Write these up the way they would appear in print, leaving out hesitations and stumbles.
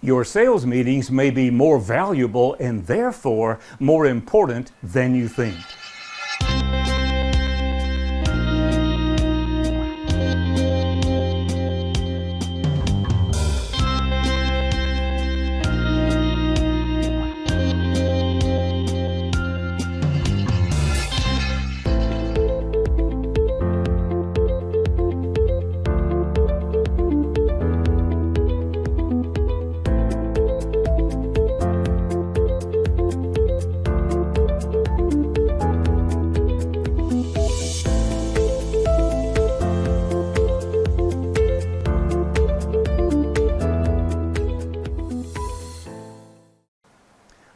Your sales meetings may be more valuable and therefore more important than you think.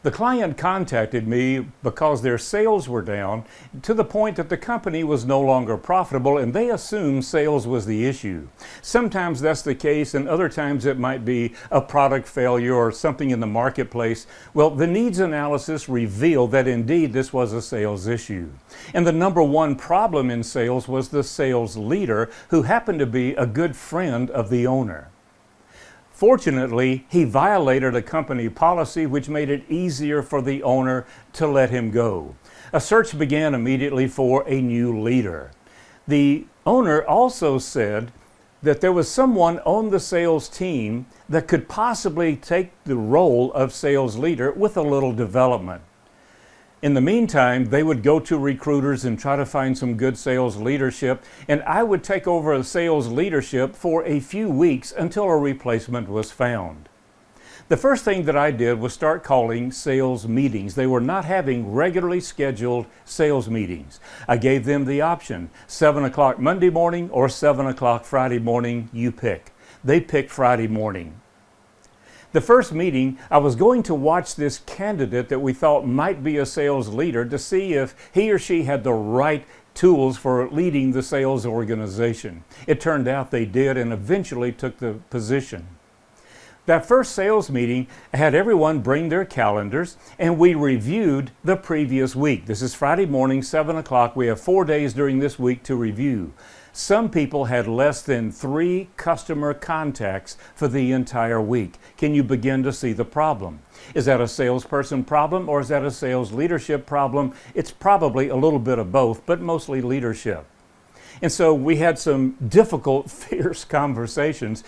The client contacted me because their sales were down to the point that the company was no longer profitable, and they assumed sales was the issue. Sometimes that's the case, and other times it might be a product failure or something in the marketplace. Well, the needs analysis revealed that indeed this was a sales issue. And the number one problem in sales was the sales leader, who happened to be a good friend of the owner. Fortunately, he violated a company policy which made it easier for the owner to let him go. A search began immediately for a new leader. The owner also said that there was someone on the sales team that could possibly take the role of sales leader with a little development. In the meantime, they would go to recruiters and try to find some good sales leadership, and I would take over the sales leadership for a few weeks until a replacement was found. The first thing that I did was start calling sales meetings. They were not having regularly scheduled sales meetings. I gave them the option, 7 o'clock Monday morning or 7 o'clock Friday morning, you pick. They picked Friday morning. The first meeting, I was going to watch this candidate that we thought might be a sales leader to see if he or she had the right tools for leading the sales organization. It turned out they did, and eventually took the position. That first sales meeting, I had everyone bring their calendars, and we reviewed the previous week. This is Friday morning, 7 o'clock. We have 4 days during this week to review. Some people had less than 3 customer contacts for the entire week. Can you begin to see the problem? Is that a salesperson problem, or is that a sales leadership problem? It's probably a little bit of both, but mostly leadership. And so we had some difficult, fierce conversations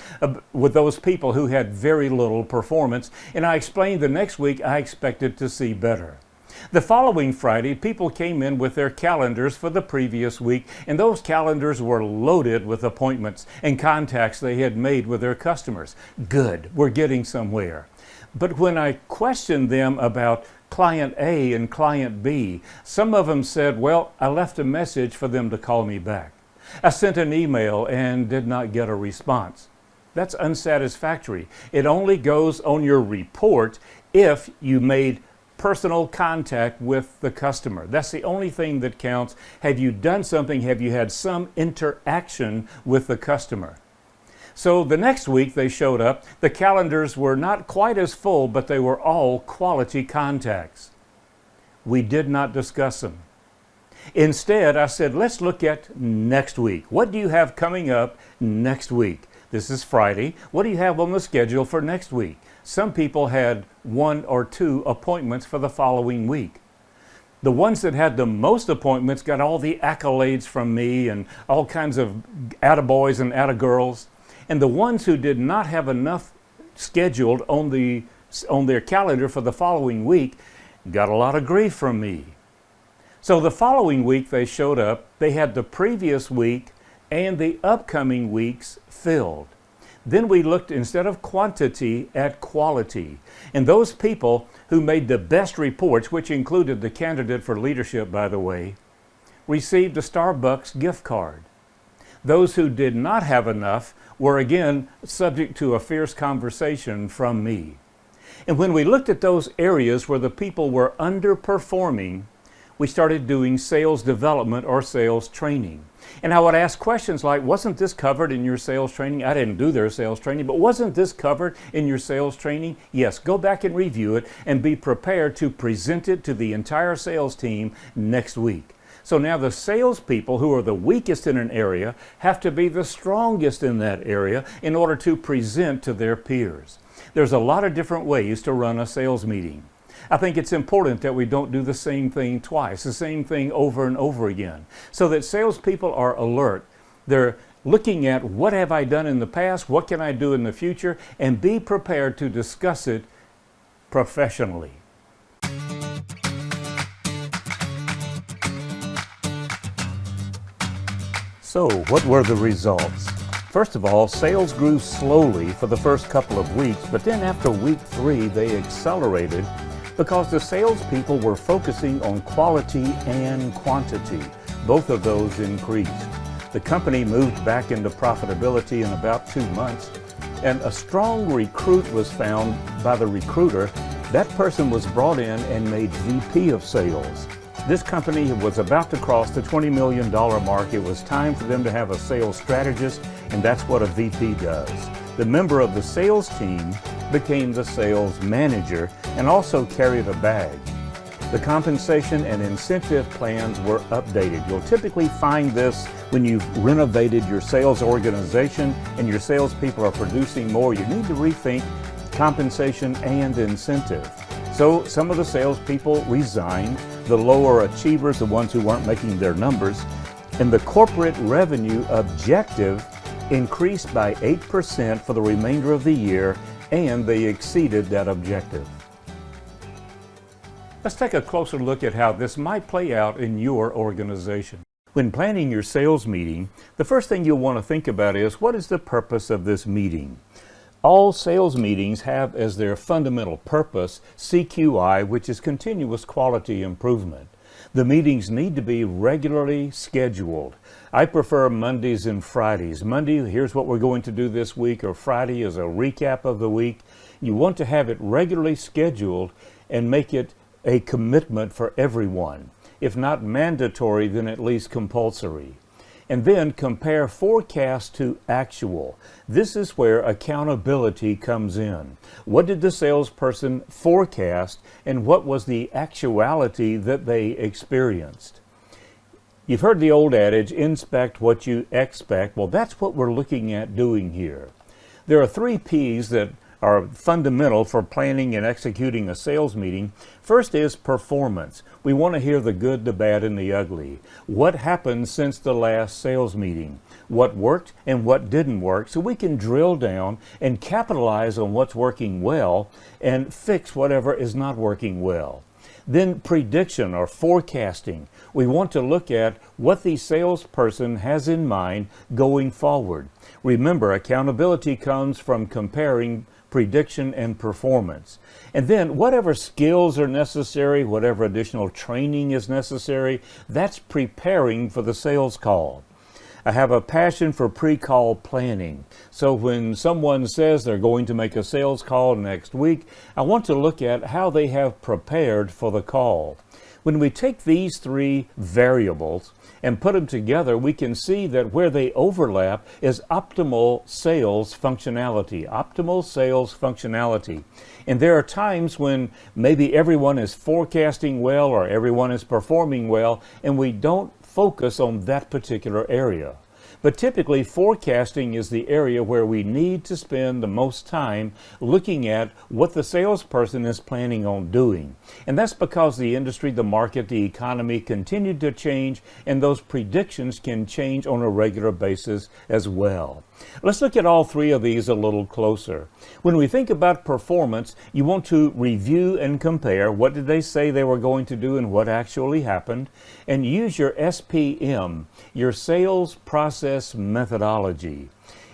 with those people who had very little performance, and I explained the next week I expected to see better. The following Friday, people came in with their calendars for the previous week, and those calendars were loaded with appointments and contacts they had made with their customers. Good, we're getting somewhere. But when I questioned them about client A and client B, some of them said, well, I left a message for them to call me back. I sent an email and did not get a response. That's unsatisfactory. It only goes on your report if you made personal contact with the customer. That's the only thing that counts. Have you done something? Have you had some interaction with the customer? So the next week they showed up. The calendars were not quite as full, but they were all quality contacts. We did not discuss them. Instead, I said, let's look at next week. What do you have coming up next week? This is Friday. What do you have on the schedule for next week? Some people had 1 or 2 appointments for the following week. The ones that had the most appointments got all the accolades from me and all kinds of attaboys and attagirls. And the ones who did not have enough scheduled on their calendar for the following week got a lot of grief from me. So the following week they showed up, they had the previous week and the upcoming weeks filled. Then we looked, instead of quantity, at quality. And those people who made the best reports, which included the candidate for leadership, by the way, received a Starbucks gift card. Those who did not have enough were again subject to a fierce conversation from me. And when we looked at those areas where the people were underperforming, we started doing sales development or sales training. And I would ask questions like, wasn't this covered in your sales training? I didn't do their sales training, but wasn't this covered in your sales training? Yes, go back and review it and be prepared to present it to the entire sales team next week. So now the salespeople who are the weakest in an area have to be the strongest in that area in order to present to their peers. There's a lot of different ways to run a sales meeting. I think it's important that we don't do the same thing twice, the same thing over and over again, so that salespeople are alert. They're looking at what have I done in the past, what can I do in the future, and be prepared to discuss it professionally. So, what were the results? First of all, sales grew slowly for the first couple of weeks, but then after week 3, they accelerated because the salespeople were focusing on quality and quantity. Both of those increased. The company moved back into profitability in about 2 months, and a strong recruit was found by the recruiter. That person was brought in and made VP of sales. This company was about to cross the $20 million mark. It was time for them to have a sales strategist, and that's what a VP does. The member of the sales team became the sales manager and also carried a bag. The compensation and incentive plans were updated. You'll typically find this when you've renovated your sales organization and your salespeople are producing more. You need to rethink compensation and incentive. So some of the salespeople resigned, the lower achievers, the ones who weren't making their numbers, and the corporate revenue objective increased by 8% for the remainder of the year, and they exceeded that objective. Let's take a closer look at how this might play out in your organization. When planning your sales meeting, the first thing you'll want to think about is, what is the purpose of this meeting? All sales meetings have as their fundamental purpose CQI, which is continuous quality improvement. The meetings need to be regularly scheduled. I prefer Mondays and Fridays. Monday, here's what we're going to do this week, or Friday is a recap of the week. You want to have it regularly scheduled and make it a commitment for everyone. If not mandatory, then at least compulsory. And then compare forecast to actual. This is where accountability comes in. What did the salesperson forecast, and what was the actuality that they experienced? You've heard the old adage, inspect what you expect. Well, that's what we're looking at doing here. There are 3 P's that are fundamental for planning and executing a sales meeting. First is performance. We want to hear the good, the bad, and the ugly. What happened since the last sales meeting? What worked and what didn't work, so we can drill down and capitalize on what's working well and fix whatever is not working well. Then prediction or forecasting. We want to look at what the salesperson has in mind going forward. Remember, accountability comes from comparing prediction and performance. And then whatever skills are necessary, whatever additional training is necessary, that's preparing for the sales call. I have a passion for pre-call planning. So when someone says they're going to make a sales call next week, I want to look at how they have prepared for the call. When we take these 3 variables and put them together, we can see that where they overlap is optimal sales functionality. Optimal sales functionality. And there are times when maybe everyone is forecasting well or everyone is performing well, and we don't focus on that particular area. But typically, forecasting is the area where we need to spend the most time looking at what the salesperson is planning on doing. And that's because the industry, the market, the economy continue to change, and those predictions can change on a regular basis as well. Let's look at all 3 of these a little closer. When we think about performance, you want to review and compare what did they say they were going to do and what actually happened, and use your SPM, your sales process methodology.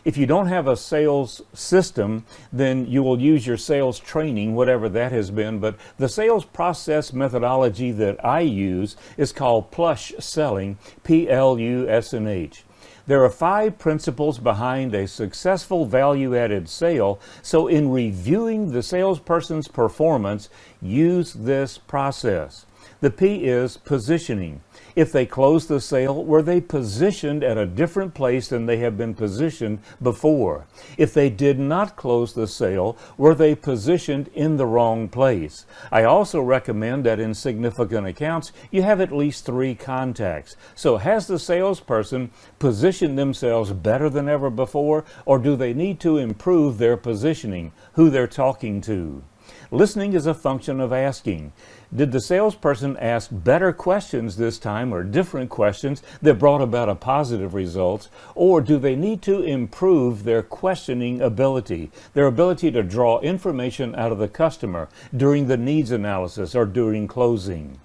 If you don't have a sales system, then you will use your sales training, whatever that has been. But the sales process methodology that I use is called plush selling, P-L-U-S-N-H. There are 5 principles behind a successful value-added sale, so in reviewing the salesperson's performance, use this process. The P is positioning. If they closed the sale, were they positioned at a different place than they have been positioned before? If they did not close the sale, were they positioned in the wrong place? I also recommend that in significant accounts, you have at least 3 contacts. So has the salesperson positioned themselves better than ever before, or do they need to improve their positioning, who they're talking to? Listening is a function of asking. Did the salesperson ask better questions this time, or different questions that brought about a positive result? Or do they need to improve their questioning ability, their ability to draw information out of the customer during the needs analysis or during closing?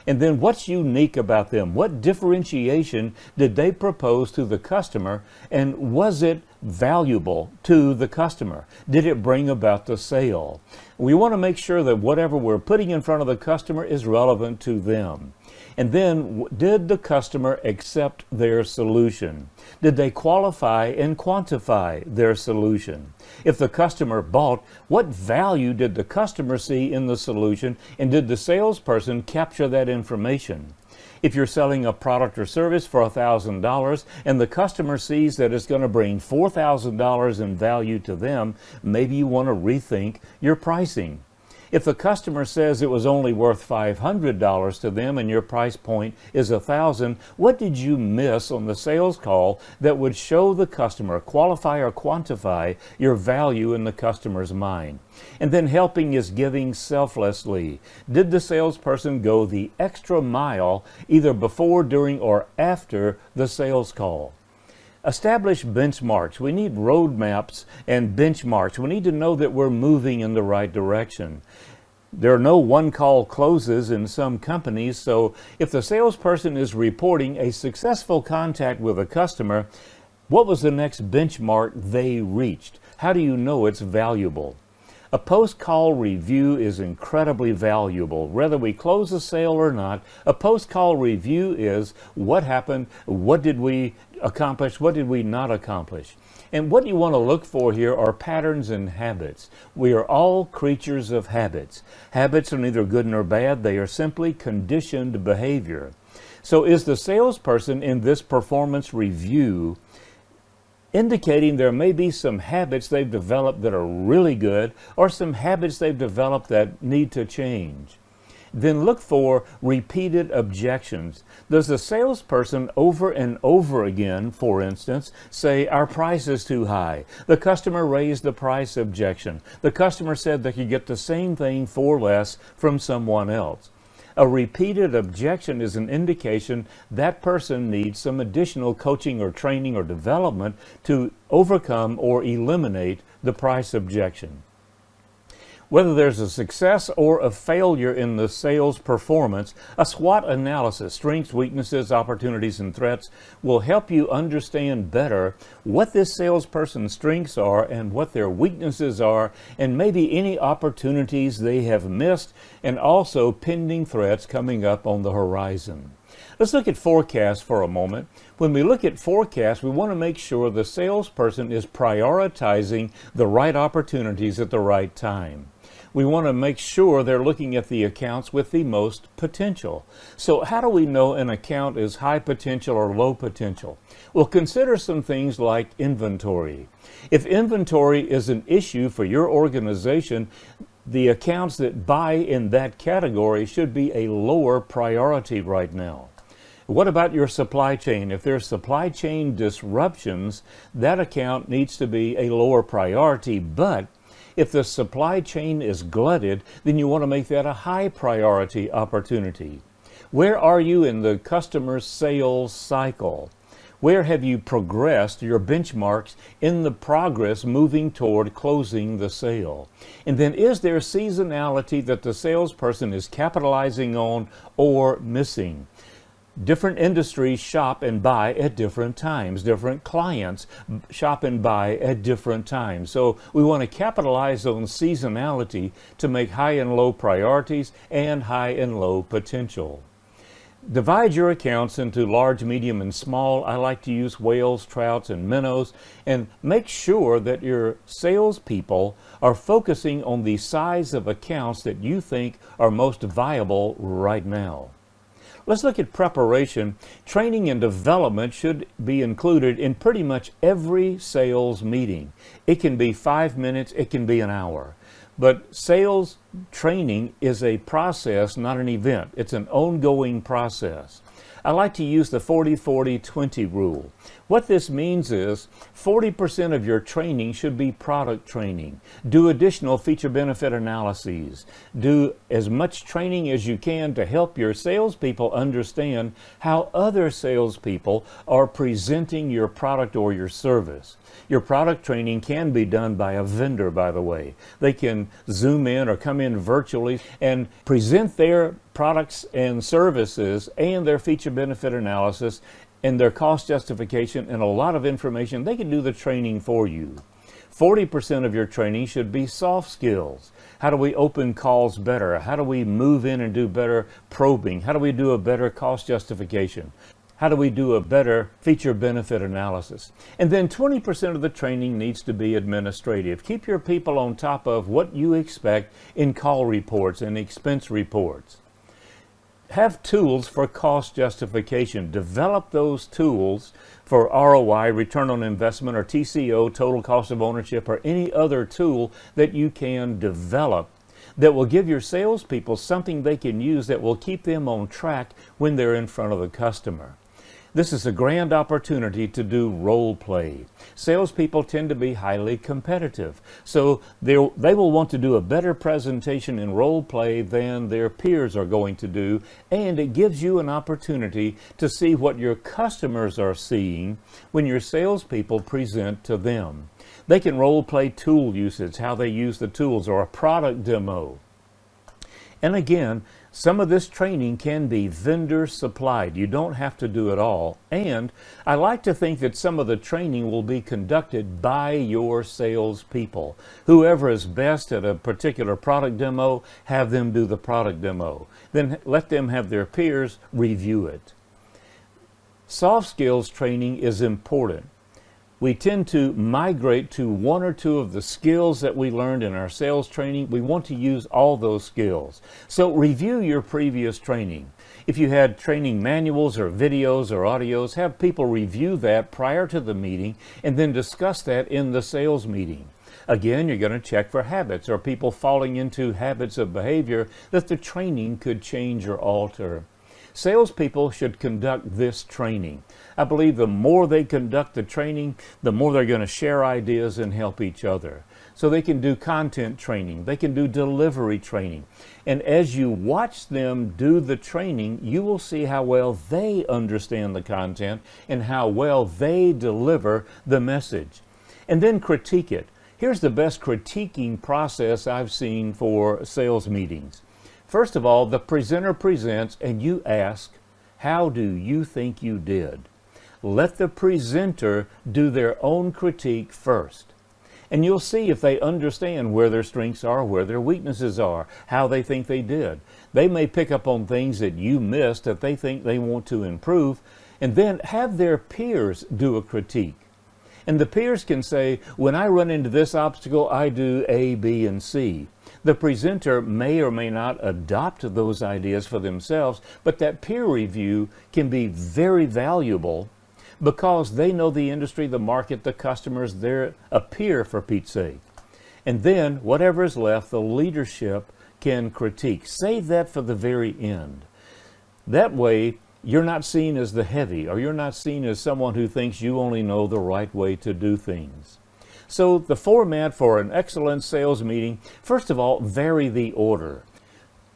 And then what's unique about them? What differentiation did they propose to the customer, and was it valuable to the customer? Did it bring about the sale? We want to make sure that whatever we're putting in front of the customer is relevant to them. And then, did the customer accept their solution? Did they qualify and quantify their solution? If the customer bought, what value did the customer see in the solution, and did the salesperson capture that information? If you're selling a product or service for $1,000 and the customer sees that it's going to bring $4,000 in value to them, maybe you want to rethink your pricing. If the customer says it was only worth $500 to them and your price point is $1,000, what did you miss on the sales call that would show the customer, qualify or quantify your value in the customer's mind? And then helping is giving selflessly. Did the salesperson go the extra mile either before, during, or after the sales call? Establish benchmarks. We need roadmaps and benchmarks. We need to know that we're moving in the right direction. There are no one-call closes in some companies, so if the salesperson is reporting a successful contact with a customer, what was the next benchmark they reached? How do you know it's valuable? A post-call review is incredibly valuable. Whether we close a sale or not, a post-call review is what happened, what did we accomplish, what did we not accomplish. And what you want to look for here are patterns and habits. We are all creatures of habits. Habits are neither good nor bad, they are simply conditioned behavior. So is the salesperson in this performance review indicating there may be some habits they've developed that are really good, or some habits they've developed that need to change? Then look for repeated objections. Does the salesperson over and over again, for instance, say, our price is too high? The customer raised the price objection. The customer said they could get the same thing for less from someone else. A repeated objection is an indication that person needs some additional coaching or training or development to overcome or eliminate the price objection. Whether there's a success or a failure in the sales performance, a SWOT analysis, strengths, weaknesses, opportunities, and threats, will help you understand better what this salesperson's strengths are and what their weaknesses are, and maybe any opportunities they have missed, and also pending threats coming up on the horizon. Let's look at forecasts for a moment. When we look at forecasts, we want to make sure the salesperson is prioritizing the right opportunities at the right time. We want to make sure they're looking at the accounts with the most potential. So how do we know an account is high potential or low potential? Well, consider some things like inventory. If inventory is an issue for your organization, the accounts that buy in that category should be a lower priority right now. What about your supply chain? If there's supply chain disruptions, that account needs to be a lower priority, but if the supply chain is glutted, then you want to make that a high priority opportunity. Where are you in the customer sales cycle? Where have you progressed your benchmarks in the progress moving toward closing the sale? And then is there seasonality that the salesperson is capitalizing on or missing? Different industries shop and buy at different times. Different clients shop and buy at different times. So we want to capitalize on seasonality to make high and low priorities and high and low potential. Divide your accounts into large, medium, and small. I like to use whales, trouts, and minnows, and make sure that your salespeople are focusing on the size of accounts that you think are most viable right now. Let's look at preparation. Training and development should be included in pretty much every sales meeting. It can be 5 minutes, it can be an hour. But sales training is a process, not an event. It's an ongoing process. I like to use the 40-40-20 rule. What this means is 40% of your training should be product training. Do additional feature benefit analyses. Do as much training as you can to help your salespeople understand how other salespeople are presenting your product or your service. Your product training can be done by a vendor, by the way. They can zoom in or come in virtually and present their products and services and their feature benefit analysis and their cost justification and a lot of information. They can do the training for you. 40% of your training should be soft skills. How do we open calls better? How do we move in and do better probing? How do we do a better cost justification? How do we do a better feature benefit analysis? And then 20% of the training needs to be administrative. Keep your people on top of what you expect in call reports and expense reports. Have tools for cost justification. Develop those tools for ROI, return on investment, or TCO, total cost of ownership, or any other tool that you can develop that will give your salespeople something they can use that will keep them on track when they're in front of the customer. This is a grand opportunity to do role play. Salespeople tend to be highly competitive, so they will want to do a better presentation in role play than their peers are going to do, and it gives you an opportunity to see what your customers are seeing when your salespeople present to them. They can role play tool usage, how they use the tools, or a product demo. And again, some of this training can be vendor supplied. You don't have to do it all. And I like to think that some of the training will be conducted by your salespeople. Whoever is best at a particular product demo, have them do the product demo. Then let them have their peers review it. Soft skills training is important. We tend to migrate to one or two of the skills that we learned in our sales training. We want to use all those skills. So review your previous training. If you had training manuals or videos or audios, have people review that prior to the meeting and then discuss that in the sales meeting. Again, you're going to check for habits or people falling into habits of behavior that the training could change or alter. Salespeople should conduct this training. I believe the more they conduct the training, the more they're going to share ideas and help each other. So they can do content training, they can do delivery training. And as you watch them do the training, you will see how well they understand the content and how well they deliver the message. And then critique it. Here's the best critiquing process I've seen for sales meetings. First of all, the presenter presents and you ask, how do you think you did? Let the presenter do their own critique first. And you'll see if they understand where their strengths are, where their weaknesses are, how they think they did. They may pick up on things that you missed that they think they want to improve, and then have their peers do a critique. And the peers can say, when I run into this obstacle, I do A, B, and C. The presenter may or may not adopt those ideas for themselves, but that peer review can be very valuable because they know the industry, the market, the customers. They're a peer, for Pete's sake. And then whatever is left, the leadership can critique. Save that for the very end. That way, you're not seen as the heavy, or you're not seen as someone who thinks you only know the right way to do things. So the format for an excellent sales meeting, first of all, vary the order.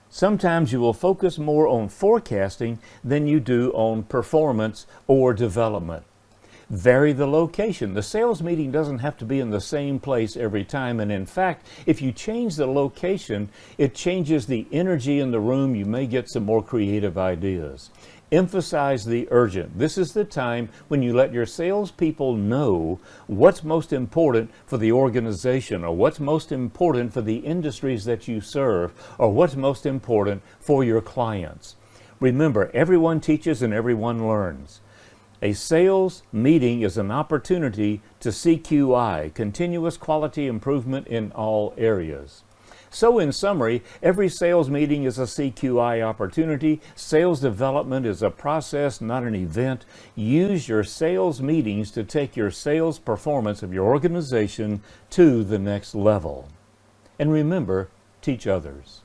Sometimes you will focus more on forecasting than you do on performance or development. Vary the location. The sales meeting doesn't have to be in the same place every time, and in fact, if you change the location, it changes the energy in the room. You may get some more creative ideas. Emphasize the urgent. This is the time when you let your salespeople know what's most important for the organization, or what's most important for the industries that you serve, or what's most important for your clients. Remember, everyone teaches and everyone learns. A sales meeting is an opportunity to CQI, continuous quality improvement in all areas. So in summary, every sales meeting is a CQI opportunity. Sales development is a process, not an event. Use your sales meetings to take your sales performance of your organization to the next level. And remember, teach others.